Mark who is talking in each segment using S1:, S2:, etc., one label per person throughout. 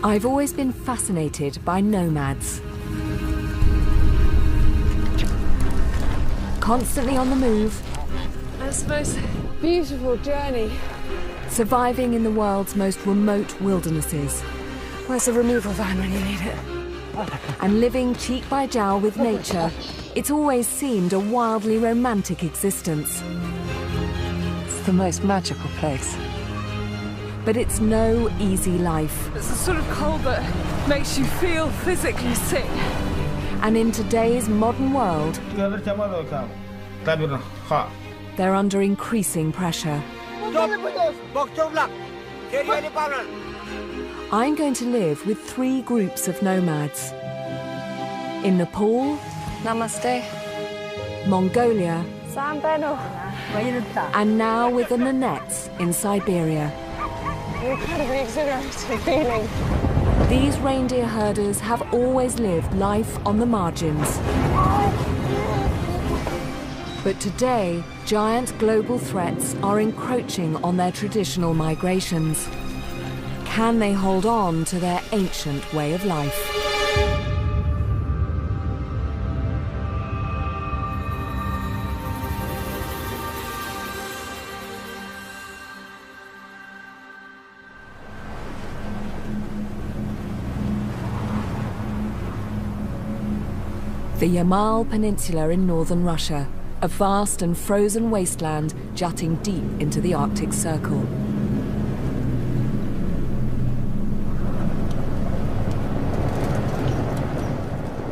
S1: I've always been fascinated by nomads. Constantly on the move.
S2: That's the most beautiful journey.
S1: Surviving in the world's most remote wildernesses.
S2: Where's the removal van when you need it?
S1: And living cheek by jowl with nature, it's always seemed a wildly romantic existence.
S2: It's the most magical place.
S1: But it's no easy life.
S2: It's the sort of cold that makes you feel physically sick.
S1: And in today's modern world, they're under increasing pressure. I'm going to live with 3 groups of nomads. In Nepal,
S2: Namaste.
S1: Mongolia,
S2: Sambeno.
S1: and now with the Nanettes in Siberia.
S2: An incredibly exhilarating feeling.
S1: These reindeer herders have always lived life on the margins. But today, giant global threats are encroaching on their traditional migrations. Can they hold on to their ancient way of life? The Yamal Peninsula in northern Russia, a vast and frozen wasteland jutting deep into the Arctic Circle.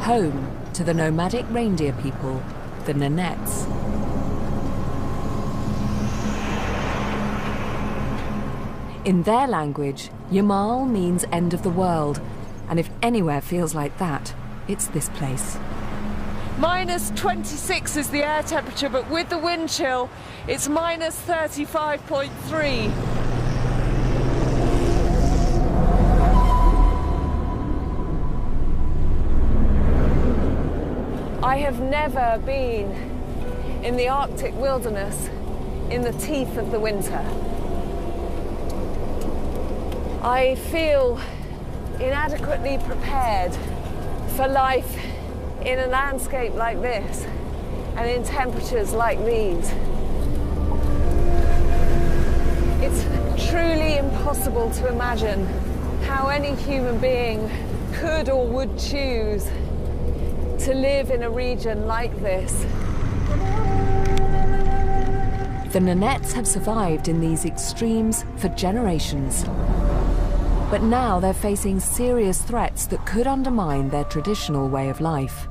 S1: Home to the nomadic reindeer people, the Nanettes. In their language, Yamal means end of the world, and if anywhere feels like that, it's this place.
S2: Minus 26 is the air temperature, but with the wind chill, it's minus 35.3. I have never been in the Arctic wilderness in the teeth of the winter. I feel inadequately prepared for life in a landscape like this and in temperatures like these. It's truly impossible to imagine how any human being could or would choose to live in a region like this.
S1: The Nanettes have survived in these extremes for generations. But now they're facing serious threats that could undermine their traditional way of life.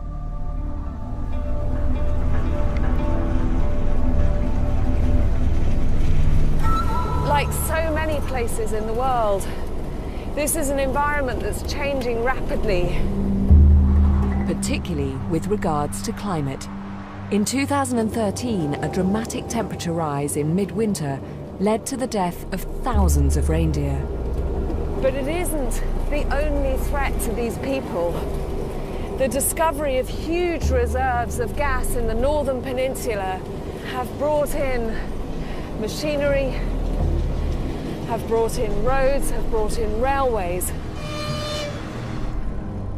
S2: Like so many places in the world, this is an environment that's changing rapidly.
S1: Particularly with regards to climate. In 2013, a dramatic temperature rise in midwinter led to the death of thousands of reindeer.
S2: But it isn't the only threat to these people. The discovery of huge reserves of gas in the northern peninsula have brought in machinery, have brought in roads, have brought in railways.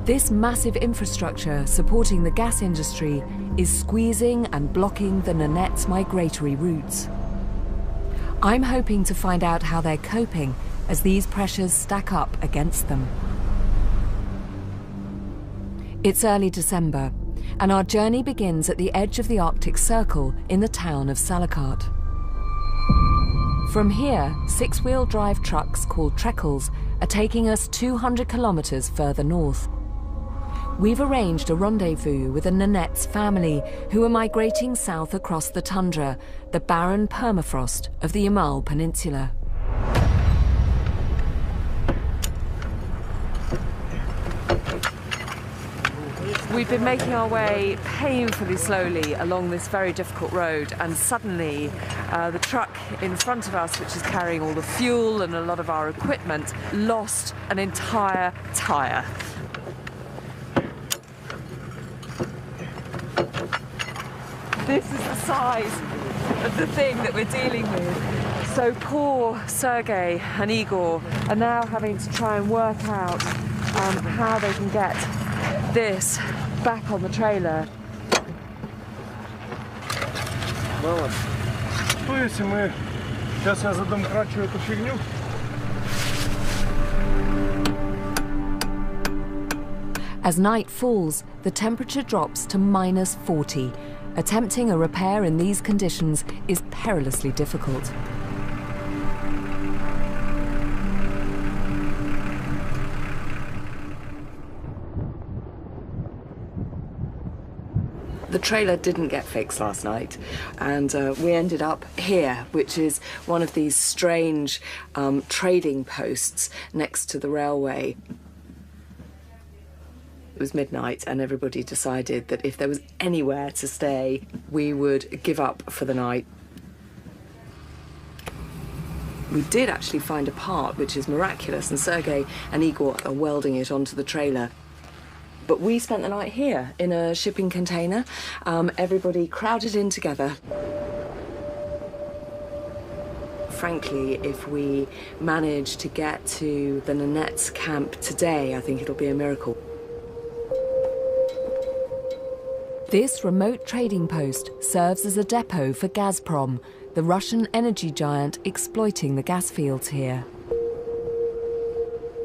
S1: This massive infrastructure supporting the gas industry is squeezing and blocking the Nanettes' migratory routes. I'm hoping to find out how they're coping as these pressures stack up against them. It's early December, and our journey begins at the edge of the Arctic Circle in the town of Salakot. From here, 6-wheel drive trucks called Trekkels are taking us 200 kilometers further north. We've arranged a rendezvous with a Nanette's family who are migrating south across the tundra, the barren permafrost of the Yamal Peninsula.
S2: We've been making our way painfully slowly along this very difficult road, and suddenly the truck in front of us, which is carrying all the fuel and a lot of our equipment, lost an entire tyre. This is the size of the thing that we're dealing with. So poor Sergei and Igor are now having to try and work out how they can get this back on the trailer.
S3: Мама, что если мы... Сейчас я задомкрачу эту фигню?
S1: As night falls, the temperature drops to -40. Attempting a repair in these conditions is perilously difficult. The trailer didn't get fixed last night, and we ended up here, which is one of these strange trading posts next to the railway. It was midnight, and everybody decided that if there was anywhere to stay, we would give up for the night. We did actually find a part, which is miraculous, and Sergei and Igor are welding it onto the trailer. But we spent the night here in a shipping container, everybody crowded in together. Frankly, if we manage to get to the Nanets camp today, I think it'll be a miracle. This remote trading post serves as a depot for Gazprom, the Russian energy giant exploiting the gas fields here.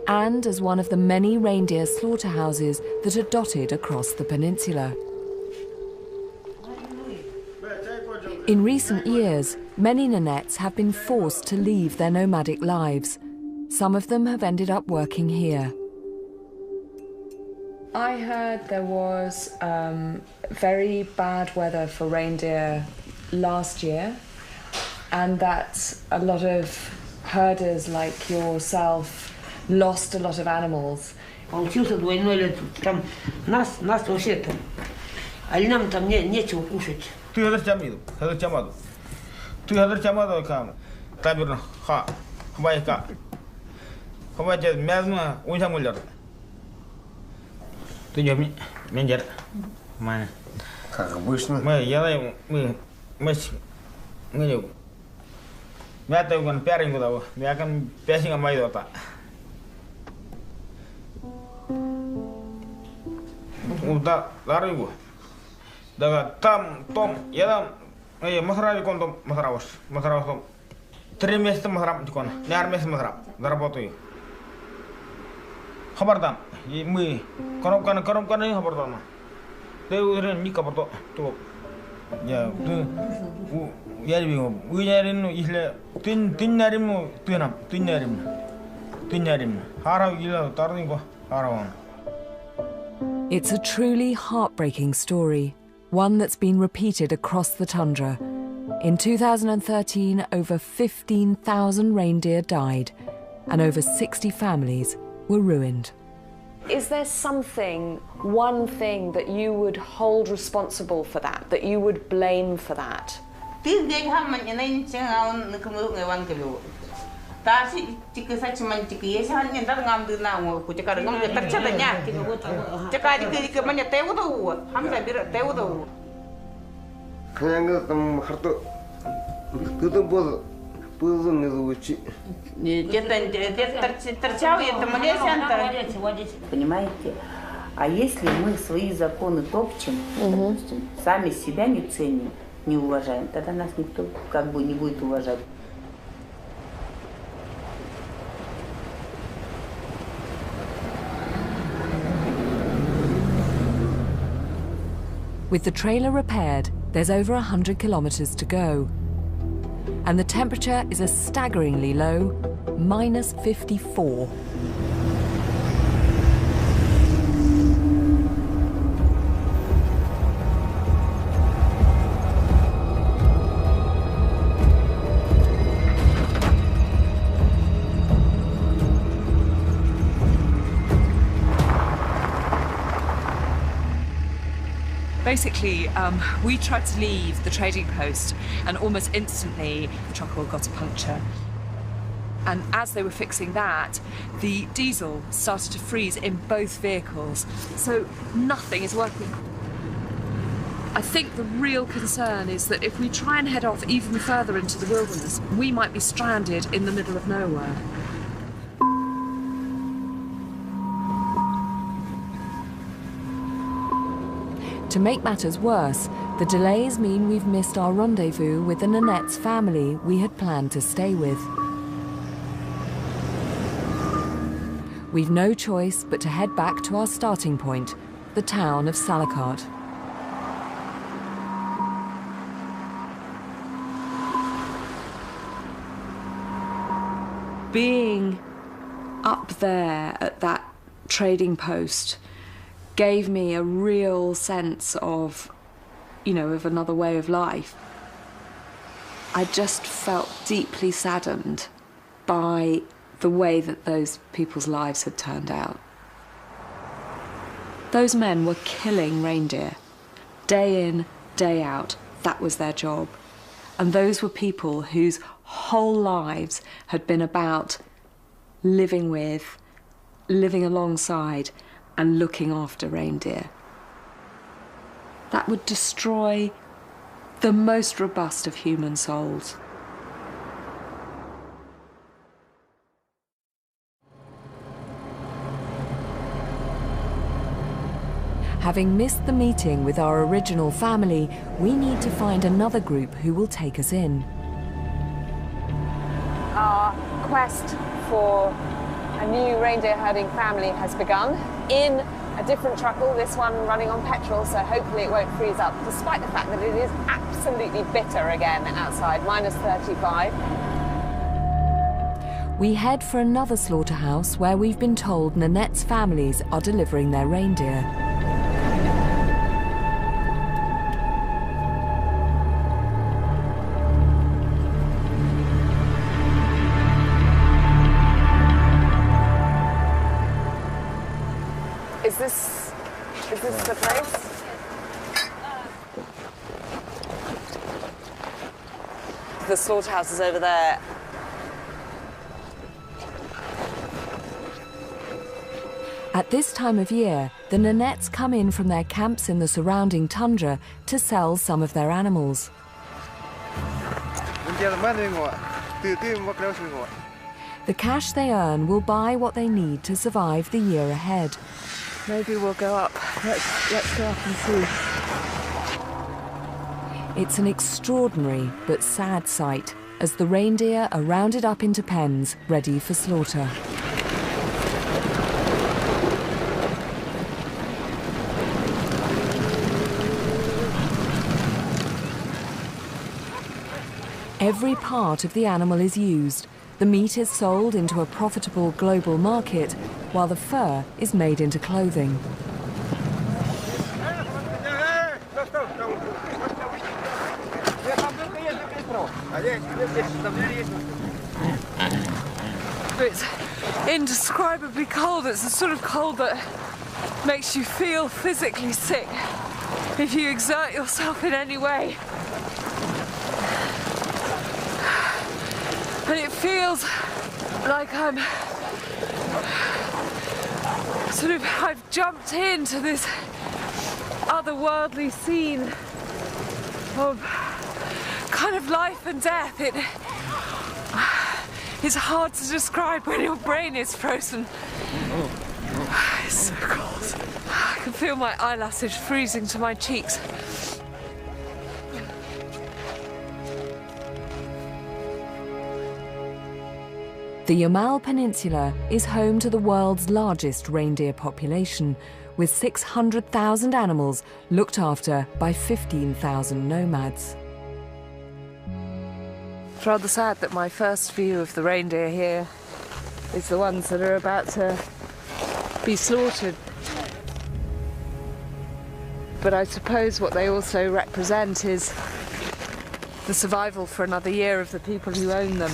S1: And as one of the many reindeer slaughterhouses that are dotted across the peninsula. In recent years, many Nanets have been forced to leave their nomadic lives. Some of them have ended up working here. I heard there was very bad weather for reindeer last year, and that a lot of herders like yourself lost a lot of animals.
S4: Получился двойной лет. Там нас вообще-то, а нам там нечего кушать.
S3: Ты это тямил, это тямаду. Ты это тямаду кам. Табирно, ха, хвайка. Хвайка мязма, унчамулер. Ты не меньше, мань.
S5: Как обычно.
S3: Мы делаем, мы не. Я так он пяринг удаву, я кан пясинга майдота. Да, дарыгу. Да, там, я там, махрави кондом махраваш, махраваш. 3 месяца махрам тикон, 4 месяца махрам, заработаю. Хабардан, и мы коробканы хабардан. Ты уверен, не капото, то я не вижу. Уверен, если ты нарим, ты нарим. Харав гила, тарнинго, хараван.
S1: It's a truly heartbreaking story, one that's been repeated across the tundra. In 2013, over 15,000 reindeer died, and over 60 families were ruined.
S2: Is there one thing that you would hold responsible for that you would blame for that?
S4: Понимаете? А если мы свои законы топчем, допустим, сами себя не ценим, не уважаем, тогда нас никто как бы не будет уважать.
S1: With the trailer repaired, there's over 100 kilometers to go. And the temperature is a staggeringly low -54.
S2: Basically, we tried to leave the trading post, and almost instantly the truckle got a puncture. And as they were fixing that, the diesel started to freeze in both vehicles, so nothing is working. I think the real concern is that if we try and head off even further into the wilderness, we might be stranded in the middle of nowhere.
S1: To make matters worse, the delays mean we've missed our rendezvous with the Nanette's family we had planned to stay with. We've no choice but to head back to our starting point, the town of Salakart.
S2: Being up there at that trading post gave me a real sense of, of another way of life. I just felt deeply saddened by the way that those people's lives had turned out. Those men were killing reindeer. Day in, day out, that was their job. And those were people whose whole lives had been about living with, living alongside, and looking after reindeer. That would destroy the most robust of human souls.
S1: Having missed the meeting with our original family, we need to find another group who will take us in.
S2: Our quest for a new reindeer herding family has begun in a different truckle, this one running on petrol, so hopefully it won't freeze up, despite the fact that it is absolutely bitter again outside, -35.
S1: We head for another slaughterhouse where we've been told Nanette's families are delivering their reindeer.
S2: Is this the place? The slaughterhouse is over there.
S1: At this time of year, the Nanettes come in from their camps in the surrounding tundra to sell some of their animals. The cash they earn will buy what they need to survive the year ahead.
S2: Maybe we'll go up. Let's go up and see.
S1: It's an extraordinary but sad sight as the reindeer are rounded up into pens ready for slaughter. Every part of the animal is used. The meat is sold into a profitable global market, while the fur is made into clothing.
S2: It's indescribably cold. It's the sort of cold that makes you feel physically sick if you exert yourself in any way. And it feels like I've jumped into this otherworldly scene of kind of life and death. It's hard to describe when your brain is frozen. It's so cold. I can feel my eyelashes freezing to my cheeks.
S1: The Yamal Peninsula is home to the world's largest reindeer population, with 600,000 animals looked after by 15,000 nomads.
S2: It's rather sad that my first view of the reindeer here is the ones that are about to be slaughtered. But I suppose what they also represent is the survival for another year of the people who own them.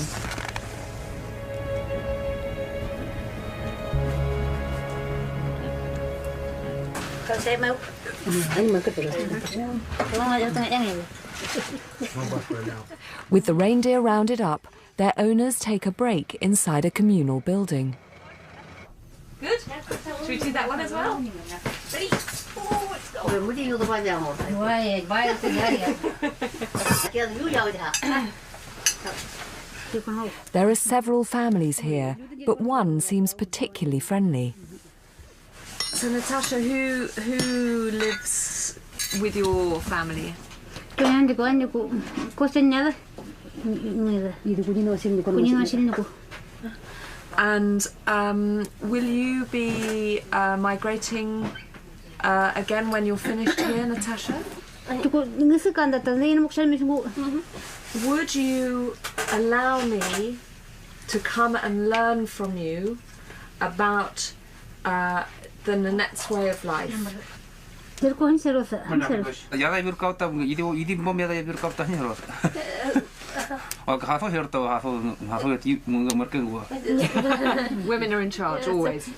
S1: With the reindeer rounded up, their owners take a break inside a communal building.
S2: Good? Should we do that one as well? Ready? Oh, let's go.
S1: There are several families here, but one seems particularly friendly.
S2: So Natasha, who lives with your family? And will you be migrating again when you're finished here, Natasha? Would you allow me to come and learn from you about the Nanette's way of life? Women are in charge, always.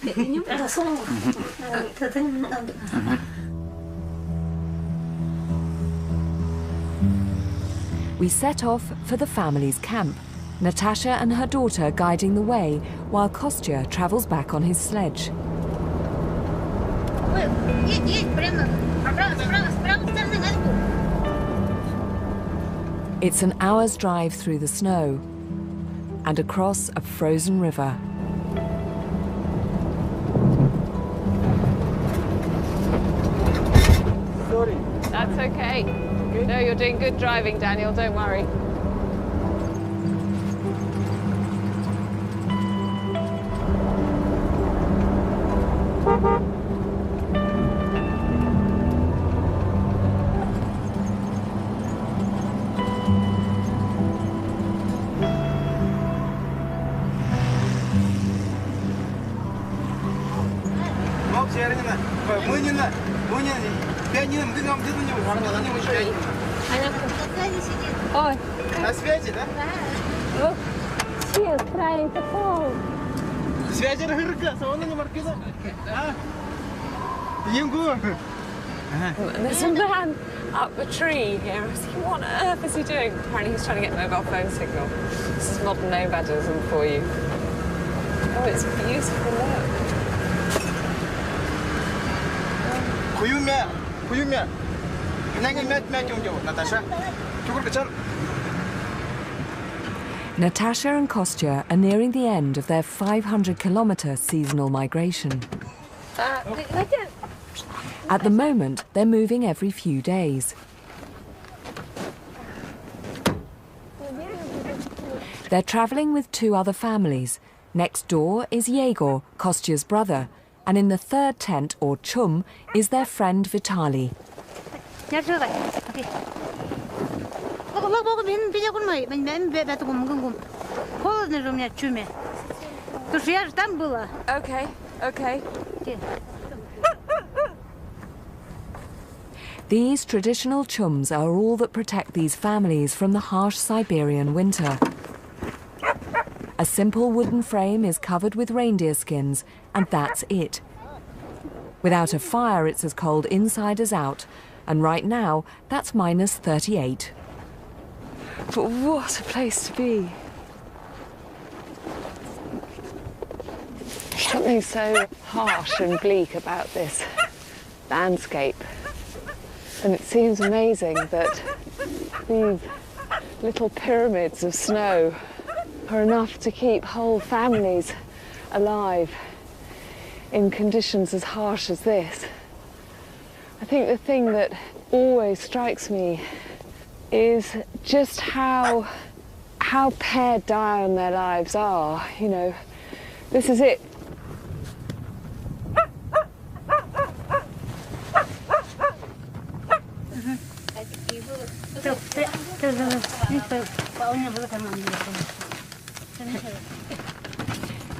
S1: We set off for the family's camp, Natasha and her daughter guiding the way while Kostya travels back on his sledge. It's an hour's drive through the snow and across a frozen river.
S3: Sorry.
S2: That's okay. No, you're doing good driving, Daniel, don't worry.
S5: Ой. На связи, да? She is trying to fall.
S3: Связи рыгырка, сауна не маркиза.
S2: There's a man up the tree here. I was thinking, what on earth is he doing? Apparently he's trying to get mobile phone signal. This is modern nomadism for you. Oh, it's beautiful, look.
S3: Kuyumya. Natasha.
S1: Natasha and Kostya are nearing the end of their 500-kilometre seasonal migration. At the moment, they're moving every few days. They're travelling with two other families. Next door is Yegor, Kostya's brother, and in the third tent, or chum, is their friend Vitaly.
S2: Okay, okay.
S1: These traditional chums are all that protect these families from the harsh Siberian winter. A simple wooden frame is covered with reindeer skins, and that's it. Without a fire, it's as cold inside as out, and right now, that's minus 38.
S2: But what a place to be. Something so harsh and bleak about this landscape. And it seems amazing that these little pyramids of snow are enough to keep whole families alive in conditions as harsh as this. I think the thing that always strikes me is just how pared down their lives are. You know, this is it.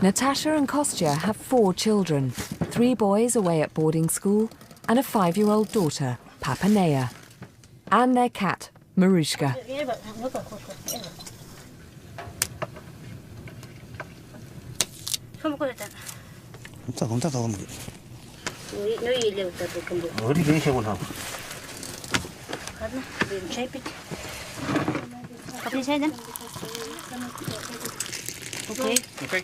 S1: Natasha and Kostya have 4 children, 3 boys away at boarding school and a 5-year-old daughter, Papanea, and their cat, Marushka.
S5: Okay.
S3: Okay.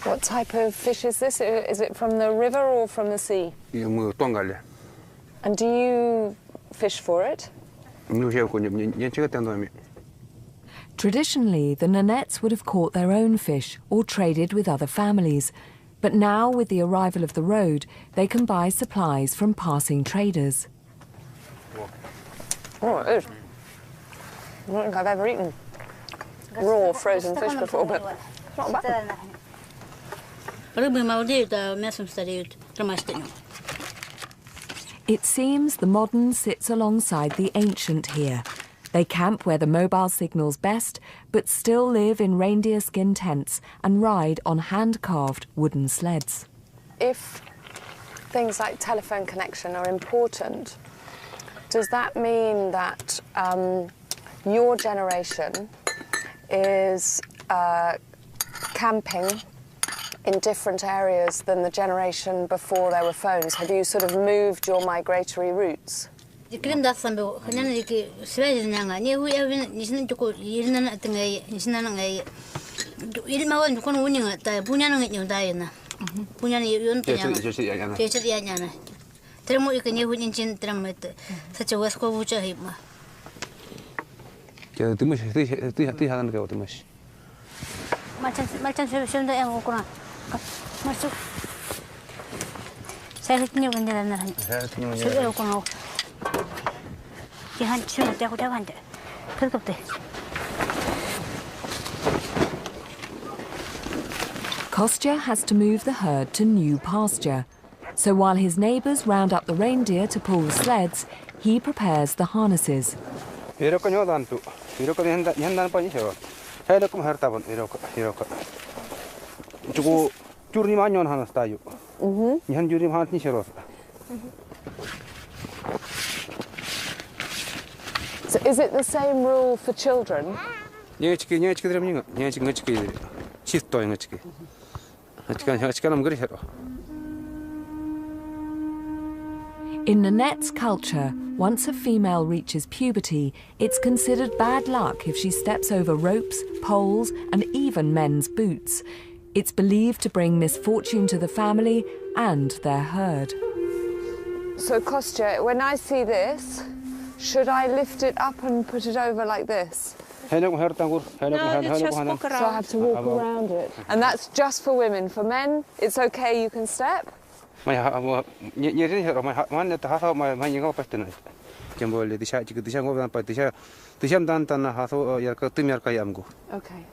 S2: What type of fish is this? Is it from the river or from the sea? And do you fish for it?
S1: Traditionally, the Nanettes would have caught their own fish or traded with other families. But now, with the arrival of the road, they can buy supplies from passing traders.
S2: Oh, it is. I don't think I've ever eaten raw frozen fish before, but it's not bad.
S1: It seems the modern sits alongside the ancient here. They camp where the mobile signals best, but still live in reindeer skin tents and ride on hand-carved wooden sleds.
S2: If things like telephone connection are important, does that mean that your generation is camping in different areas than the generation before there were phones? Have you sort of moved your migratory routes?
S1: Kostya has to move the herd to new pasture. So while his neighbours round up the reindeer to pull the sleds, he prepares the harnesses.
S2: So is it the same rule for children?
S1: In Nanette's culture, once a female reaches puberty, it's considered bad luck if she steps over ropes, poles, and even men's boots. It's believed to bring misfortune to the family and their herd.
S2: So, Kostya, when I see this, should I lift it up and put it over like this?
S5: No, just walk around.
S2: So I have to walk around it. And that's just for women. For men, it's okay, you can step? Okay.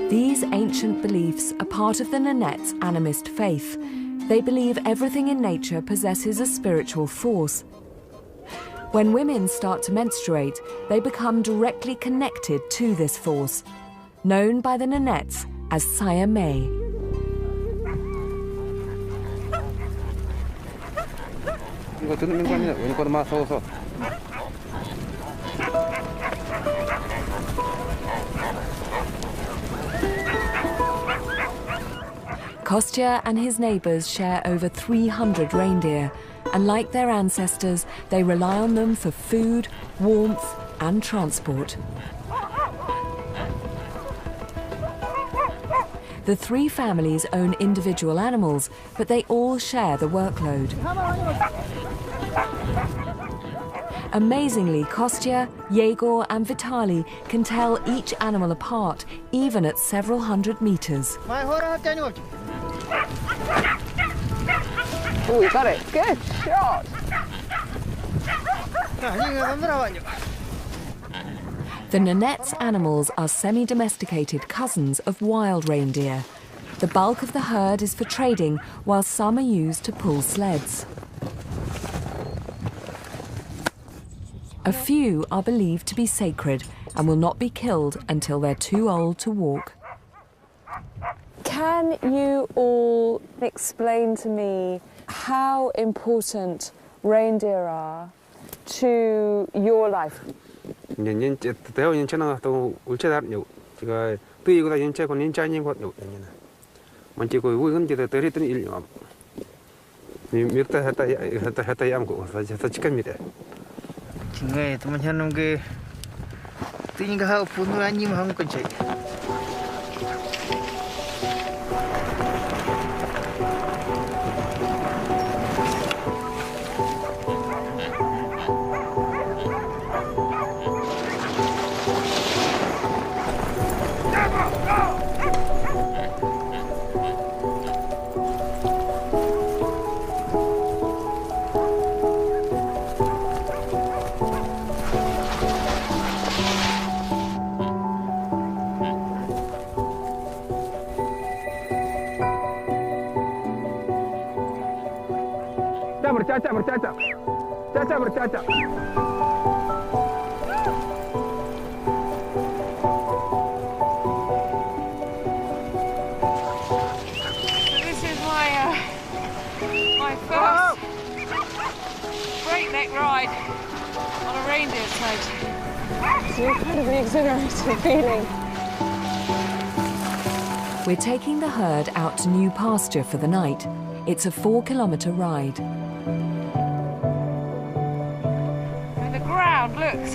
S1: These ancient beliefs are part of the Nanette's animist faith. They believe everything in nature possesses a spiritual force. When women start to menstruate, they become directly connected to this force, known by the Nanettes as Saya May. Kostya and his neighbours share over 300 reindeer, and like their ancestors, they rely on them for food, warmth and transport. The three families own individual animals, but they all share the workload. Amazingly, Kostya, Yegor and Vitali can tell each animal apart, even at several hundred meters.
S2: Oh, we got it. Good shot.
S1: The Nanette's animals are semi-domesticated cousins of wild reindeer. The bulk of the herd is for trading, while some are used to pull sleds. A few are believed to be sacred and will not be killed until they're too old to walk.
S2: Can you all explain to me how important reindeer are to your life?
S5: Bercaca, bercaca. Caca bercaca.
S2: So this is my first breakneck ride on a reindeer sled. It's an incredibly exhilarating feeling.
S1: We're taking the herd out to new pasture for the night. It's a 4-kilometre ride.
S2: And the ground looks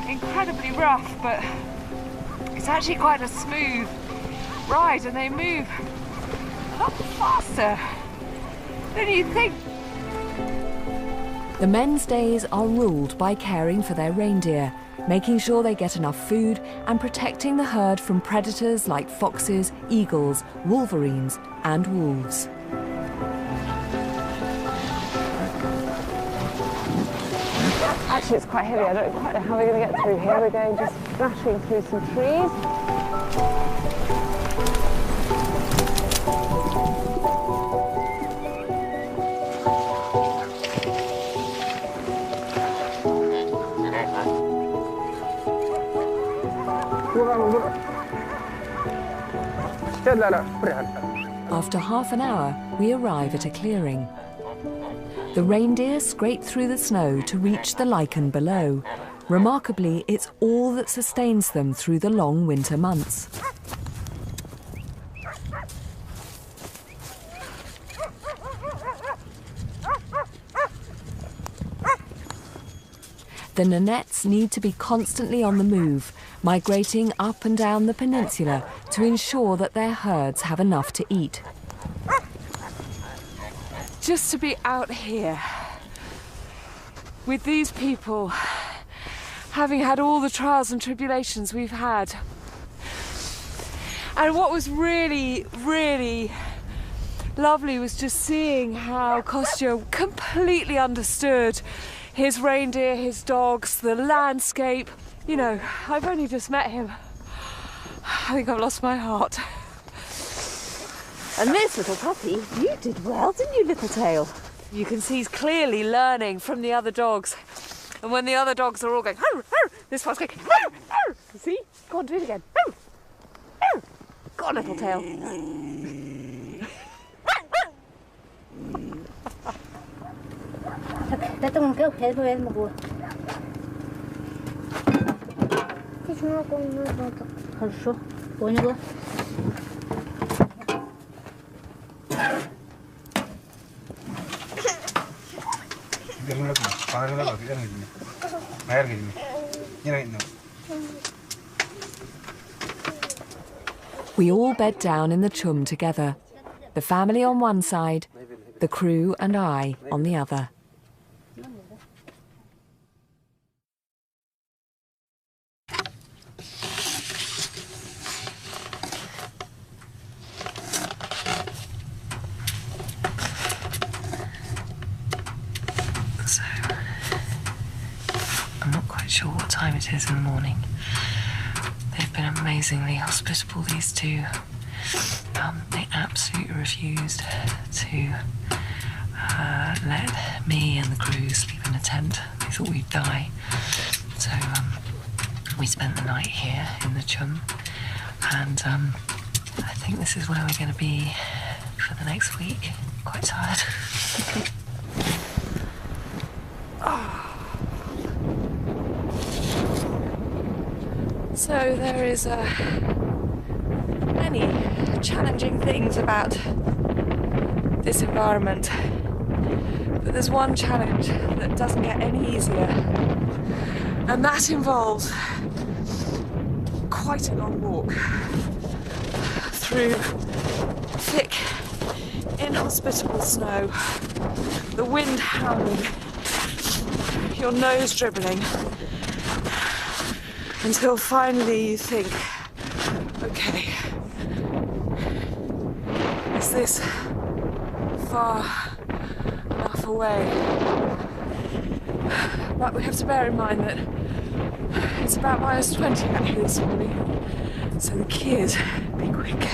S2: incredibly rough, but it's actually quite a smooth ride, and they move a lot faster than you'd think.
S1: The men's days are ruled by caring for their reindeer, making sure they get enough food and protecting the herd from predators like foxes, eagles, wolverines and wolves.
S2: Actually, it's quite heavy. I don't quite know how we're going to get through here. We're going just splashing through some trees.
S1: After half an hour, we arrive at a clearing. The reindeer scrape through the snow to reach the lichen below. Remarkably, it's all that sustains them through the long winter months. The Nannettes need to be constantly on the move, migrating up and down the peninsula to ensure that their herds have enough to eat.
S2: Just to be out here with these people, having had all the trials and tribulations we've had. And what was really, really lovely was just seeing how Kostya completely understood his reindeer, his dogs, the landscape. You know, I've only just met him. I think I've lost my heart.
S6: And this little puppy, you did well, didn't you, little tail?
S2: You can see he's clearly learning from the other dogs. And when the other dogs are all going, "Arr, arr," this one's going, "Arr, arr." See? Go on, do it again. "Arr, arr." Go on, little tail.
S6: Это он как это могу. Хорошо, поняла.
S1: We all bed down in the chum together. The family on one side, the crew and I on the other.
S7: I'm not quite sure what time it is in the morning. They've been amazingly hospitable, these two. They absolutely refused to let me and the crew sleep in a tent. They thought we'd die. So we spent the night here in the chum, and I think this is where we're going to be for the next week. Quite tired.
S2: So there is many challenging things about this environment, but there's one challenge that doesn't get any easier, and that involves quite a long walk through thick, inhospitable snow, the wind howling, your nose dribbling, until finally you think, okay, is this far enough away? But we have to bear in mind that it's about -20 out here this morning, so the key is be quick.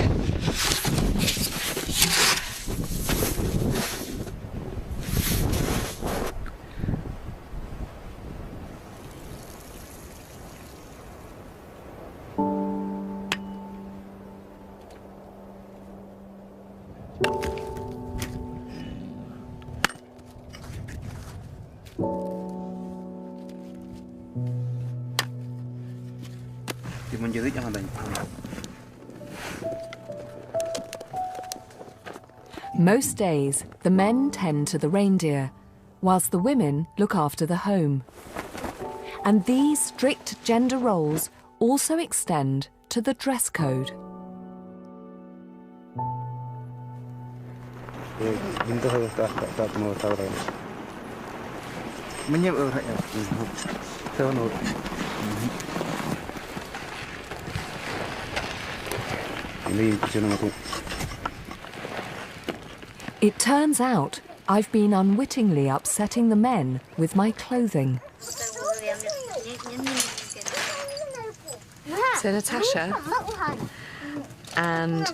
S1: Most days, the men tend to the reindeer, whilst the women look after the home. And these strict gender roles also extend to the dress code. It turns out I've been unwittingly upsetting the men with my clothing.
S7: So Natasha and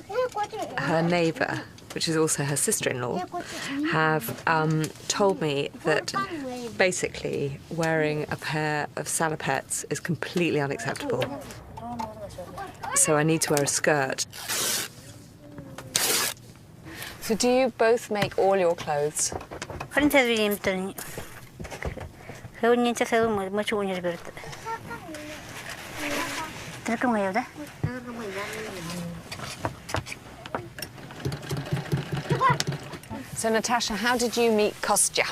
S7: her neighbour, which is also her sister-in-law, have told me that basically wearing a pair of salopettes is completely unacceptable. So I need to wear a skirt. So do you both make all your clothes? So Natasha, how did you meet Kostya?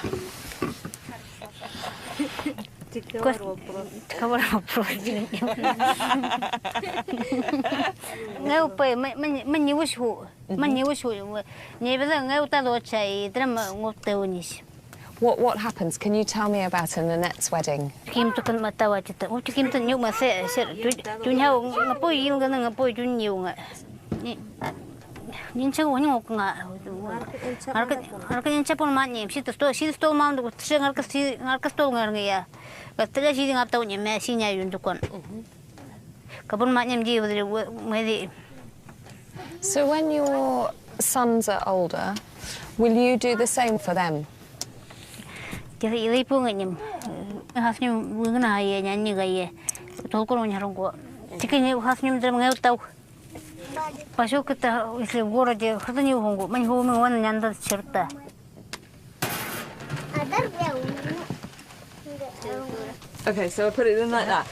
S7: What happens? Can you tell me about Nanette's wedding? So when your sons are older, will you do the same for them? Okay, so I put it in like that.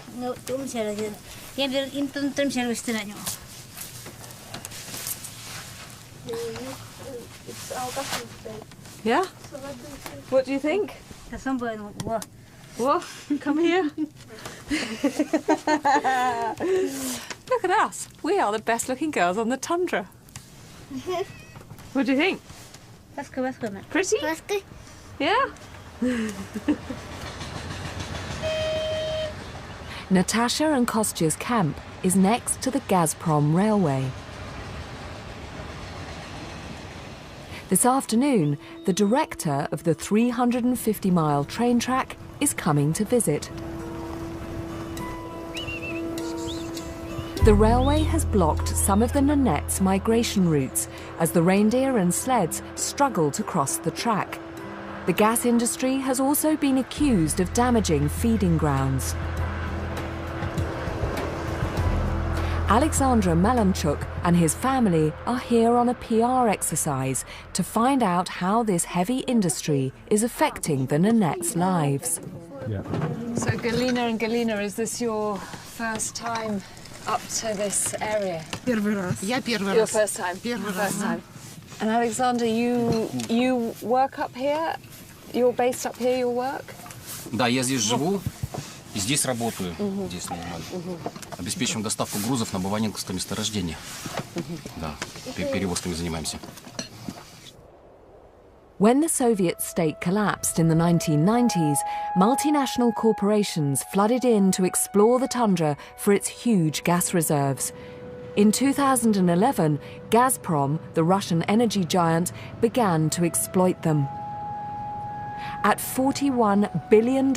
S7: Yeah? What do you think? What? Come here. Look at us. We are the best looking girls on the tundra. What do you think? Pretty? Yeah?
S1: Natasha and Kostya's camp is next to the Gazprom railway. This afternoon, the director of the 350-mile train track is coming to visit. The railway has blocked some of the Nanette's migration routes as the reindeer and sleds struggle to cross the track. The gas industry has also been accused of damaging feeding grounds. Alexandra Malanchuk and his family are here on a PR exercise to find out how this heavy industry is affecting the Nanette's lives.
S5: Yeah.
S7: So Galina and Galina, is this your first time up to this area?
S8: Первый раз. Я первый
S7: Your
S8: раз.
S7: first time?
S8: Первый
S7: First
S8: раз.
S7: time. And Alexander, you work up here? You're based up here, your work?
S9: Да, я здесь живу и здесь работаю. Здесь нормально. Обеспечиваем доставку грузов на Баванинское месторождение. Да, перевозками занимаемся.
S1: When the Soviet state collapsed in the 1990s, multinational corporations flooded in to explore the tundra for its huge gas reserves. In 2011, Gazprom, the Russian energy giant, began to exploit them. At $41 billion,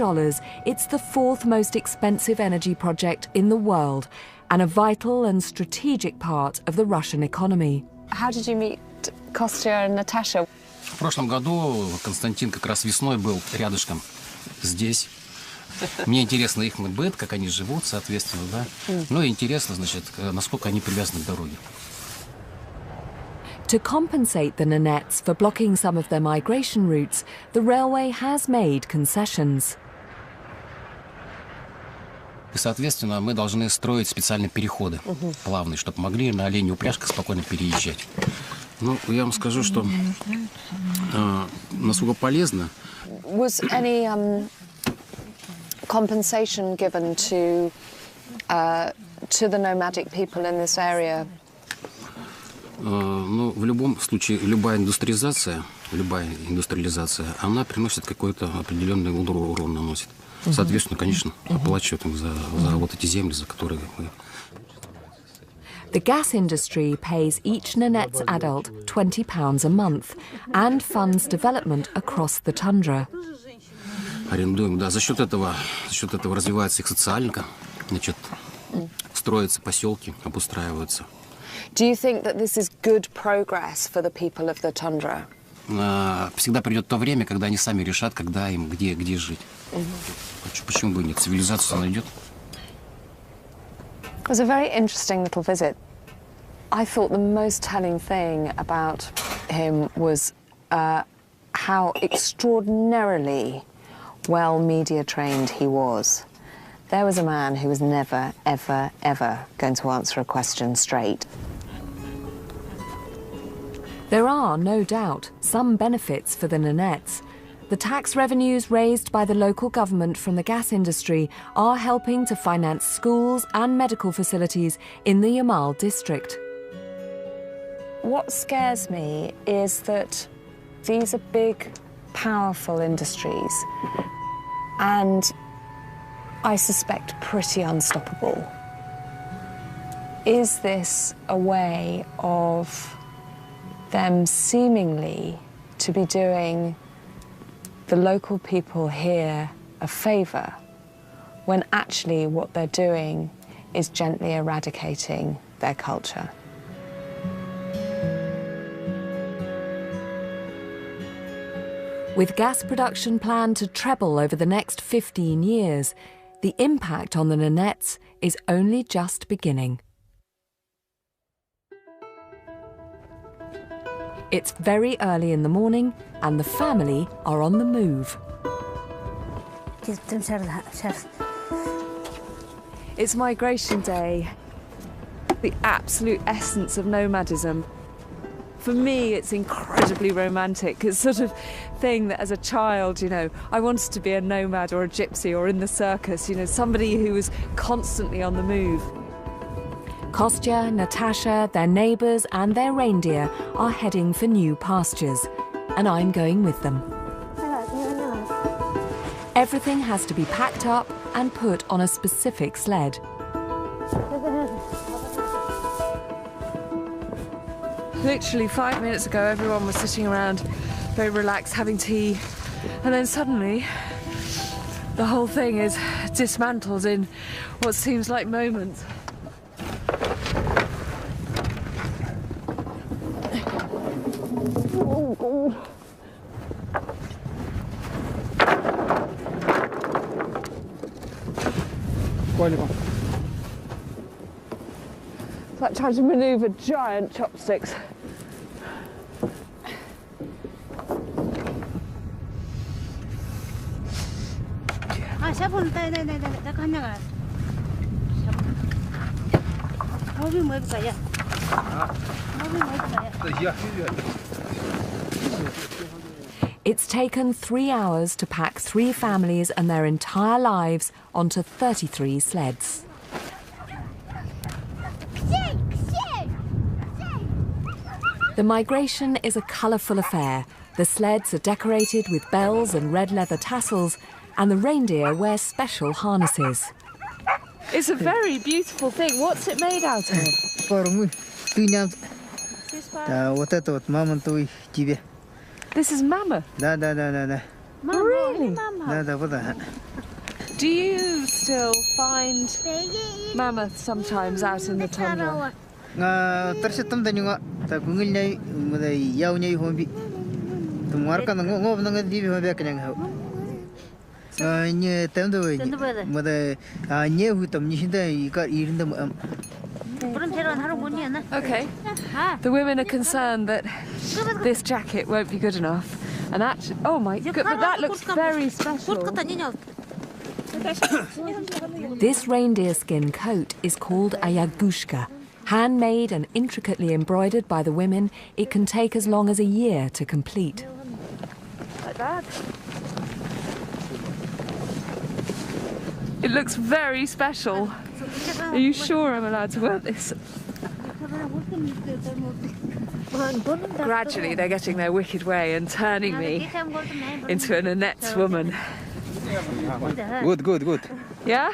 S1: it's the fourth most expensive energy project in the world and a vital and strategic part of the Russian economy.
S7: How did you meet Kostya and Natasha?
S9: В прошлом году Константин как раз весной был рядышком здесь. Мне интересно их быт, как они живут, соответственно, да. Ну и интересно, значит, насколько они привязаны к дороге.
S1: To compensate the Nanettes for blocking some of their migration routes, the railway has made concessions.
S9: И, соответственно, мы должны строить специальные переходы плавные, чтобы могли на оленей упряжках спокойно переезжать. Ну, я вам скажу, что насколько полезно.
S2: Was any compensation given to the nomadic people in this area?
S9: Ну, в любом случае, любая индустриализация, она приносит какой-то определенный урон наносит. Соответственно, конечно, оплачивают им за вот эти земли, за которые мы...
S1: The gas industry pays each Nanette's adult £20 a month and funds development across the tundra.
S9: Арендуем, да. За счет этого развивается их социальника, значит, строятся поселки, обустраиваются.
S2: Do you think that this is good progress for the people of the tundra?
S9: Всегда придет то время, когда они сами решат, когда им где жить. Почему бы нет? Цивилизация найдет.
S2: It was a very interesting little visit. I thought the most telling thing about him was how extraordinarily well media trained he was. There was a man who was never, ever, ever going to answer a question straight.
S1: There are, no doubt, some benefits for the Nanettes. The tax revenues raised by the local government from the gas industry are helping to finance schools and medical facilities in the Yamal district.
S2: What scares me is that these are big, powerful industries and I suspect pretty unstoppable. Is this a way of them seemingly to be doing the local people here a favour when actually what they're doing is gently eradicating their culture?
S1: With gas production planned to treble over the next 15 years, the impact on the Nanettes is only just beginning. It's very early in the morning and the family are on the move.
S2: It's migration day, the absolute essence of nomadism. For me, it's incredibly romantic. It's sort of thing that as a child, you know, I wanted to be a nomad or a gypsy or in the circus, you know, somebody who was constantly on the move.
S1: Kostya, Natasha, their neighbours and their reindeer are heading for new pastures, and I'm going with them. Everything has to be packed up and put on a specific sled.
S2: Literally 5 minutes ago, everyone was sitting around, very relaxed, having tea, and then suddenly the whole thing is dismantled in what seems like moments. It's like trying to manoeuvre giant chopsticks.
S1: It's taken 3 hours to pack 3 families and their entire lives onto 33 sleds. The migration is a colourful affair. The sleds are decorated with bells and red leather tassels, and the reindeer wear special harnesses.
S2: It's a very beautiful thing. What's it made out of? This is mammoth? Really? Do you still find mammoth sometimes out in the tundra? Okay. The women are concerned that this jacket won't be good enough. And actually, oh my god, but that looks very special.
S1: This reindeer skin coat is called a yagushka. Handmade and intricately embroidered by the women, it can take as long as a year to complete.
S2: Like that. It looks very special. Are you sure I'm allowed to wear this? Gradually they're getting their wicked way and turning me into an Annette's woman.
S5: Good.
S2: Yeah?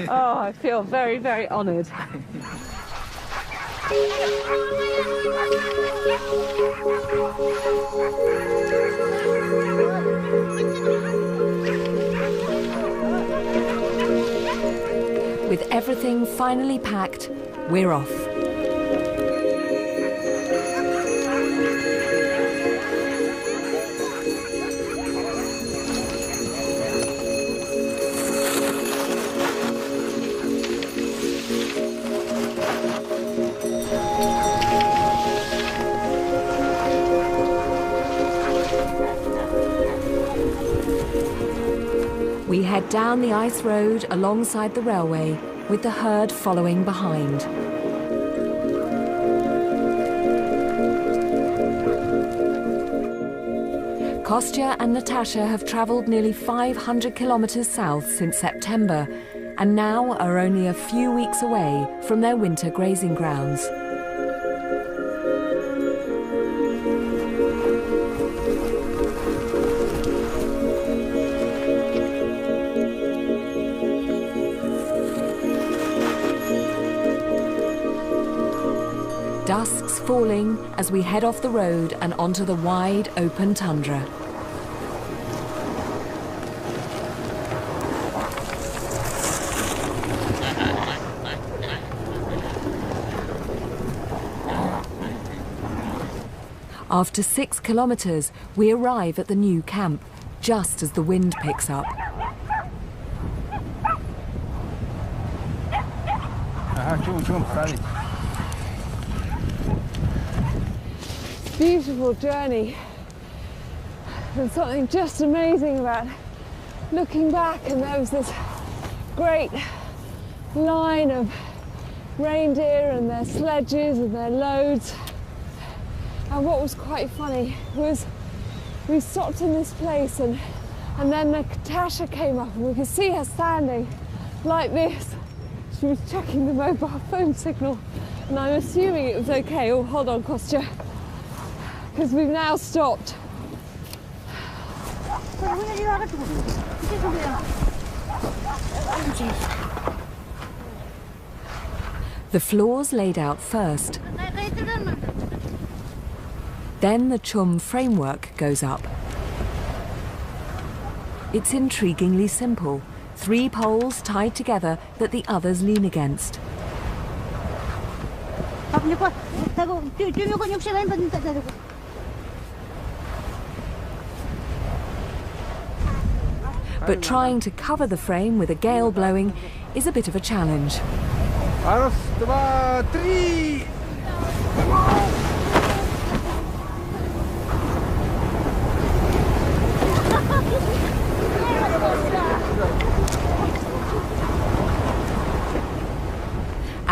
S2: Oh, I feel very, very honoured.
S1: With everything finally packed, we're off. We head down the ice road alongside the railway, with the herd following behind. Kostya and Natasha have travelled nearly 500 kilometres south since September, and now are only a few weeks away from their winter grazing grounds. Dusk's falling as we head off the road and onto the wide, open tundra. After 6 kilometres, we arrive at the new camp, just as the wind picks up.
S2: Beautiful journey. There's something just amazing about looking back, and there was this great line of reindeer and their sledges and their loads. And what was quite funny was we stopped in this place and then Natasha came up and we could see her standing like this. She was checking the mobile phone signal, and I'm assuming it was okay. Oh, hold on, Kostya. Because we've now stopped.
S1: The floor's laid out first. Then the chum framework goes up. It's intriguingly simple. 3 poles tied together that the others lean against. But trying to cover the frame with a gale blowing is a bit of a challenge.
S5: Раз, два, три.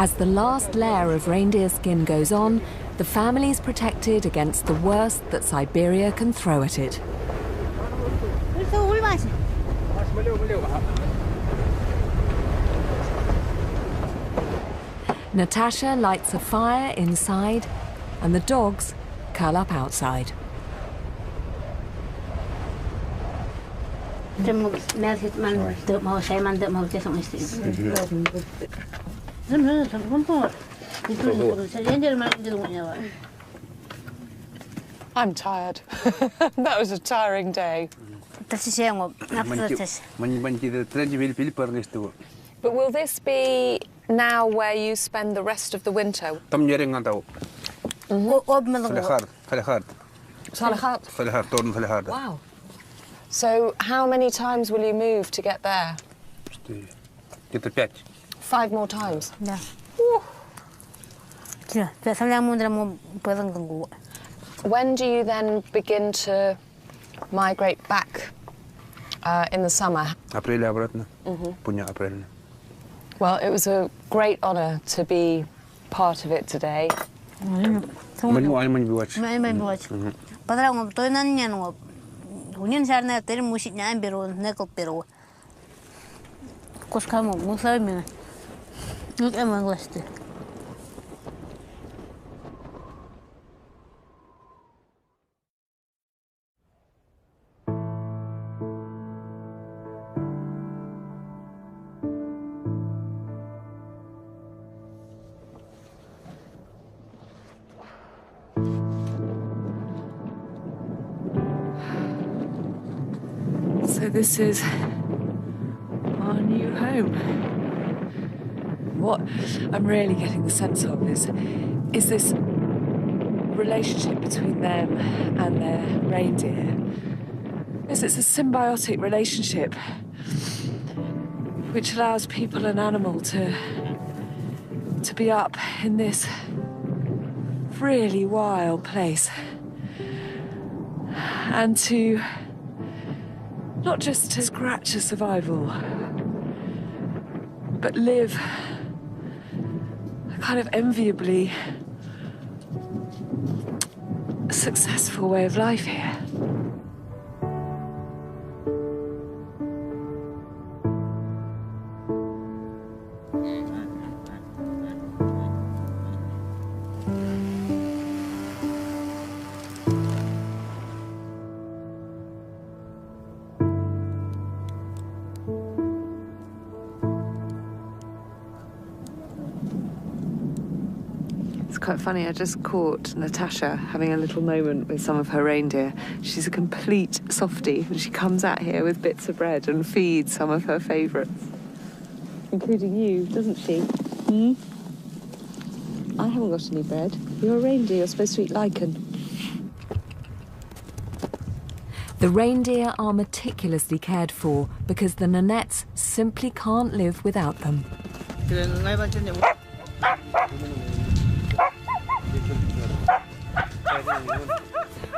S1: As the last layer of reindeer skin goes on, the family is protected against the worst that Siberia can throw at it. Natasha lights a fire inside, and the dogs curl up outside.
S2: I'm tired. That was a tiring day. But will this be now where you spend the rest of the winter? Wow. So how many times will you move to get there? 5 more times?
S6: Yeah.
S2: When do you then begin to migrate back in the summer.
S5: Апрель обратно. Punya апрель.
S2: Well, it was a great honour to be part of it today.
S5: Альмань бивач.
S6: Подрагом той на нянго. Унин жарна тер мусит нян беру, некол перу. Кошкамо, мусами. Ну, эмангласты.
S2: So this is our new home. What I'm really getting the sense of is this relationship between them and their reindeer. It's a symbiotic relationship which allows people and animal to be up in this really wild place and to not just to scratch a survival, but live a kind of enviably successful way of life here. It's quite funny, I just caught Natasha having a little moment with some of her reindeer. She's a complete softie, and she comes out here with bits of bread and feeds some of her favourites. Including you, doesn't she? I haven't got any bread. You're a reindeer, you're supposed to eat lichen.
S1: The reindeer are meticulously cared for because the Nanettes simply can't live without them.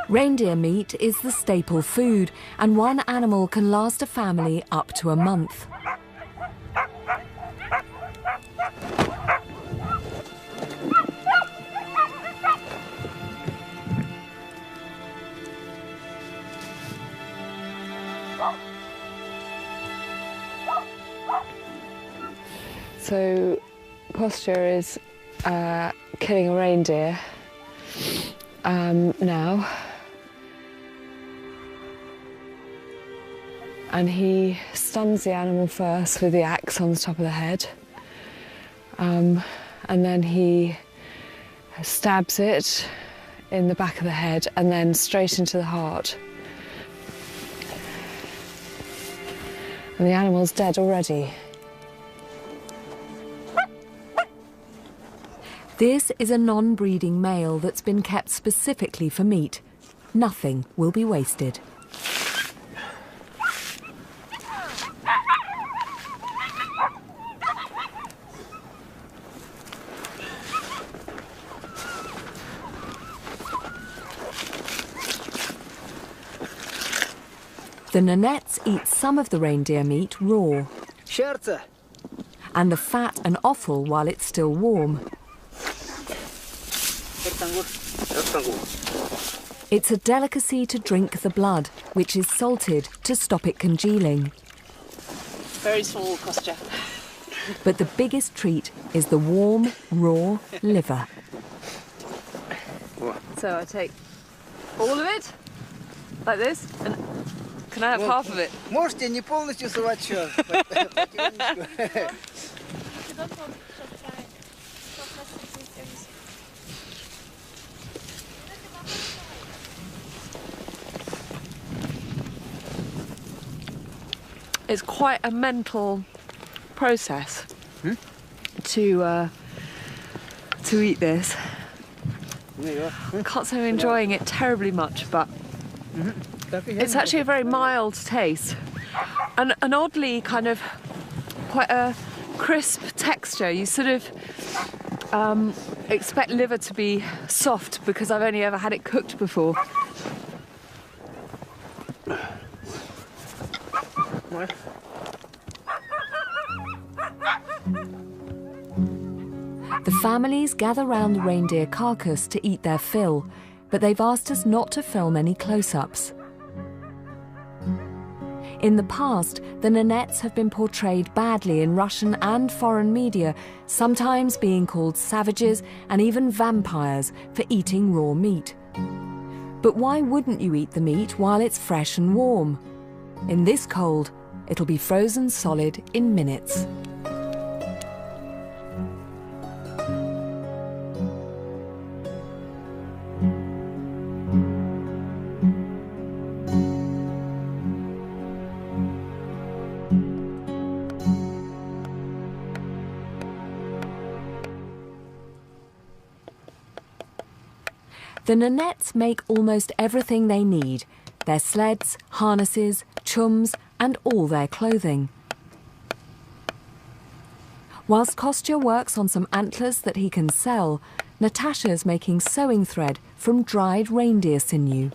S1: Reindeer meat is the staple food, and one animal can last a family up to a month.
S2: So, Kostya is killing a reindeer now. And he stuns the animal first with the axe on the top of the head. And then he stabs it in the back of the head and then straight into the heart. And the animal's dead already.
S1: This is a non-breeding male that's been kept specifically for meat. Nothing will be wasted. The Nanettes eat some of the reindeer meat raw, and the fat and offal while it's still warm. It's a delicacy to drink the blood, which is salted to stop it congealing.
S6: Very small, Kostya.
S1: But the biggest treat is the warm, raw liver.
S2: So I take all of it, like this, and can I have half of it?
S5: Можете не полностью совать всё.
S2: It's quite a mental process to eat this. I can't say I'm enjoying it terribly much, but it's actually a very mild taste and an oddly kind of quite a crisp texture. You sort of expect liver to be soft because I've only ever had it cooked before.
S1: The families gather round the reindeer carcass to eat their fill, but they've asked us not to film any close-ups. In the past, the Nanettes have been portrayed badly in Russian and foreign media, sometimes being called savages and even vampires for eating raw meat. But why wouldn't you eat the meat while it's fresh and warm? In this cold, it'll be frozen solid in minutes. The Nanettes make almost everything they need: their sleds, harnesses, chums, and all their clothing. Whilst Kostya works on some antlers that he can sell, Natasha's making sewing thread from dried reindeer sinew.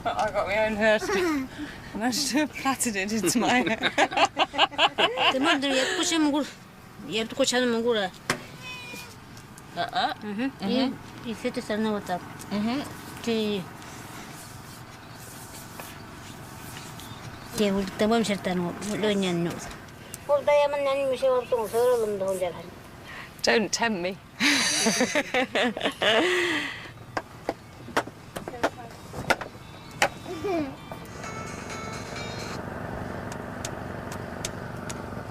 S2: I got my own hair. I should have plaited it into my hair. Don't tempt me.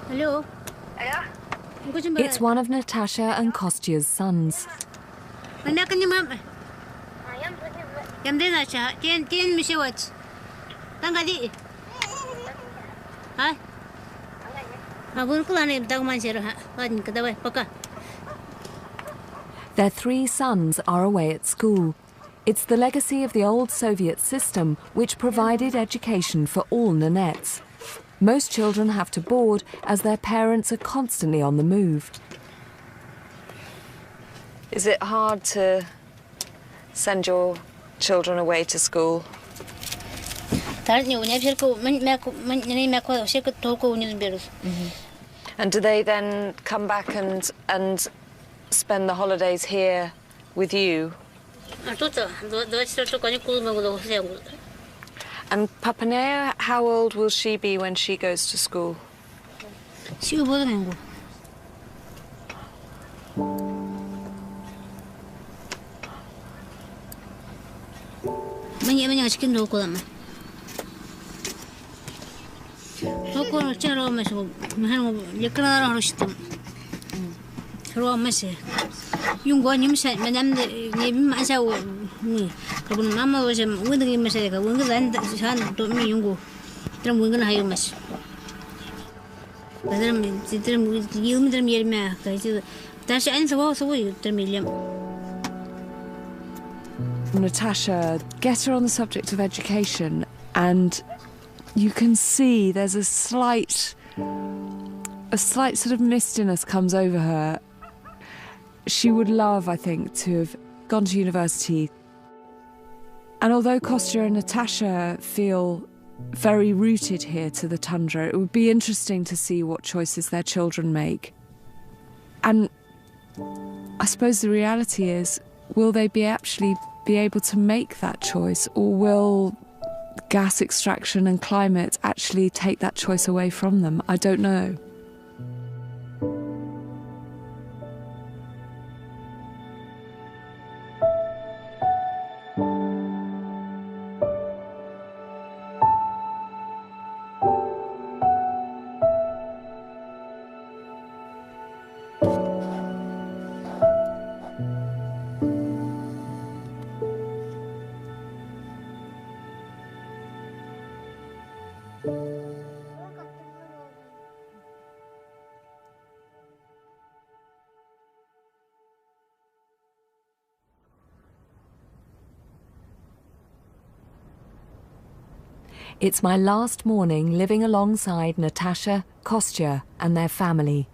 S6: Hello?
S1: It's one of Natasha and Kostya's sons. Their 3 sons are away at school. It's the legacy of the old Soviet system which provided education for all Nanettes. Most children have to board as their parents are constantly on the move.
S2: Is it hard to send your children away to school? And do they then come back and spend the holidays here with you? And Papanea, how old will she be when she goes to school?
S1: Natasha, get her on the subject of education, and you can see there's a slight sort of mistiness comes over her. She would love, I think, to have gone to university. And although Kostya and Natasha feel very rooted here to the tundra, it would be interesting to see what choices their children make. And I suppose the reality is, will they actually be able to make that choice, or will gas extraction and climate actually take that choice away from them? I don't know. It's my last morning living alongside Natasha, Kostya and their family.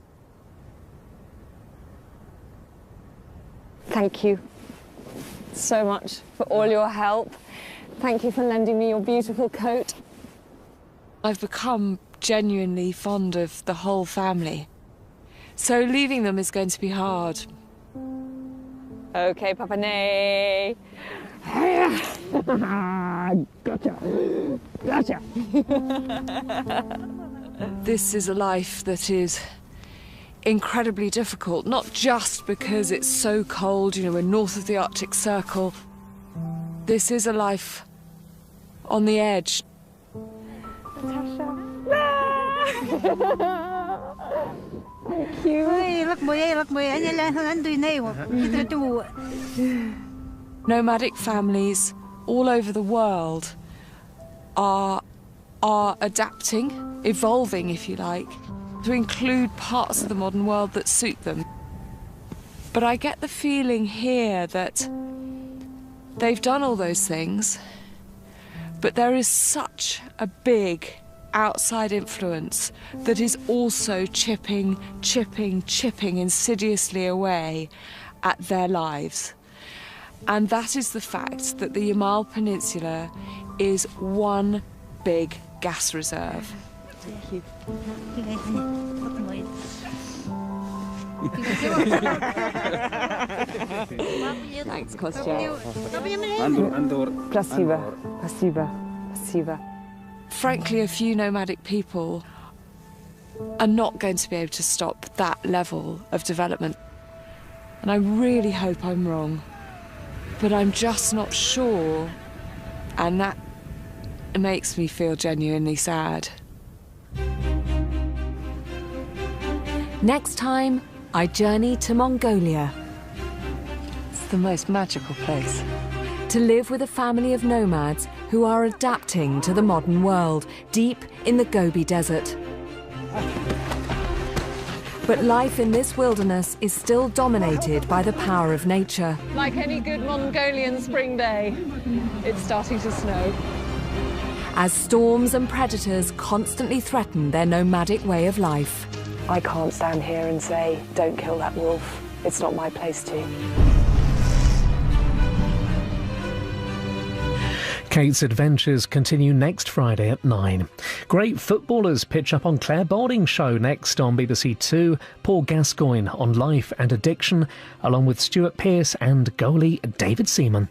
S2: Thank you so much for all your help. Thank you for lending me your beautiful coat.
S1: I've become genuinely fond of the whole family. So leaving them is going to be hard.
S2: Okay, Papa Nay. Gotcha. Gotcha.
S1: This is a life that is incredibly difficult, not just because it's so cold, you know, we're north of the Arctic Circle. This is a life on the edge.
S2: Natasha. Thank you.
S1: Nomadic families all over the world are adapting, evolving, if you like, to include parts of the modern world that suit them. But I get the feeling here that they've done all those things, but there is such a big outside influence that is also chipping insidiously away at their lives. And that is the fact that the Yamal Peninsula is one big gas reserve.
S2: Thank you. Thanks, Kostya. Spasiba.
S1: Frankly, a few nomadic people are not going to be able to stop that level of development. And I really hope I'm wrong, but I'm just not sure, and that makes me feel genuinely sad. Next time, I journey to Mongolia. It's the most magical place. To live with a family of nomads who are adapting to the modern world, deep in the Gobi Desert. But life in this wilderness is still dominated by the power of nature.
S2: Like any good Mongolian spring day, it's starting to snow.
S1: As storms and predators constantly threaten their nomadic way of life.
S2: I can't stand here and say, don't kill that wolf. It's not my place to.
S8: Kate's adventures continue next Friday at 9. Great footballers pitch up on Claire Balding's show next on BBC Two. Paul Gascoigne on life and addiction, along with Stuart Pearce and goalie David Seaman.